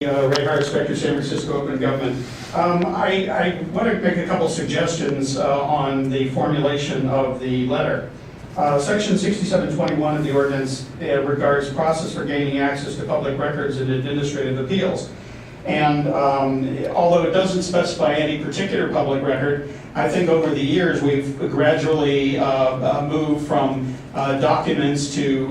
Ray Hart, Inspector, San Francisco Open Government. I want to make a couple suggestions on the formulation of the letter. Section 6721 of the ordinance regards process for gaining access to public records and administrative appeals. And although it doesn't specify any particular public record, I think over the years we've gradually moved from documents to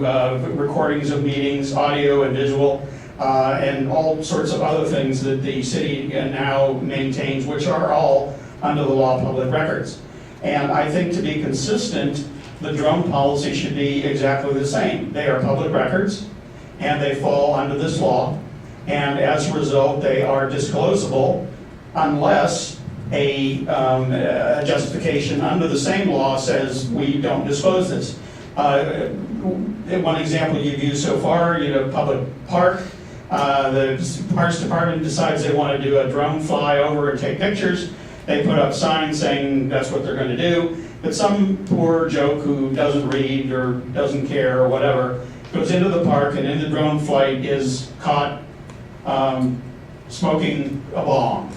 recordings of meetings, audio and visual, and all sorts of other things that the city now maintains, which are all under the law of public records. And I think to be consistent, the drone policy should be exactly the same. They are public records, and they fall under this law, and as a result, they are disclosable unless a justification under the same law says we don't disclose this. One example you've used so far, public park. The Parks Department decides they want to do a drone fly over and take pictures. They put up signs saying that's what they're going to do. But some poor joke who doesn't read or doesn't care or whatever goes into the park and in the drone flight is caught smoking a bong,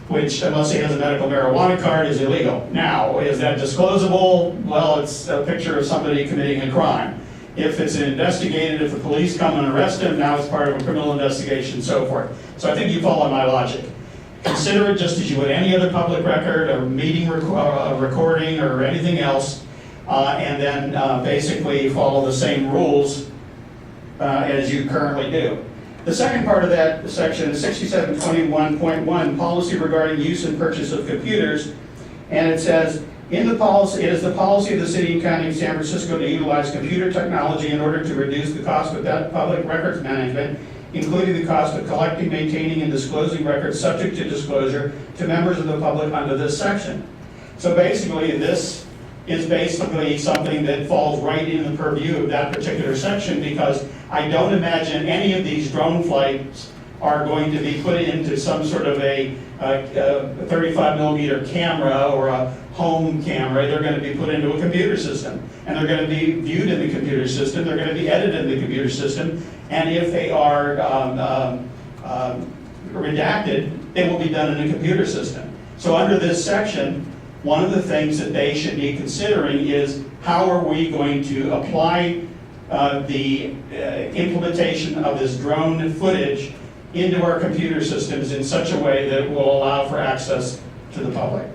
which, unless he has a medical marijuana card, is illegal. Now, is that disclosable? Well, it's a picture of somebody committing a crime. If it's investigated, if the police come and arrest him, now it's part of a criminal investigation and so forth. So I think you follow my logic. Consider it just as you would any other public record, a meeting recording, or anything else, and then basically follow the same rules as you currently do. The second part of that section is 6721.1, policy regarding use and purchase of computers, and it says, in the policy, it is the policy of the City and County of San Francisco to utilize computer technology in order to reduce the cost of that public records management, including the cost of collecting, maintaining, and disclosing records subject to disclosure to members of the public under this section. So basically, this is basically something that falls right in the purview of that particular section, because I don't imagine any of these drone flights are going to be put into some sort of a 35 millimeter camera or a home camera. They're going to be put into a computer system, and they're going to be viewed in the computer system. They're going to be edited in the computer system, and if they are redacted, they will be done in a computer system. So under this section, one of the things that they should be considering is how are we going to apply the implementation of this drone footage into our computer systems in such a way that it will allow for access to the public.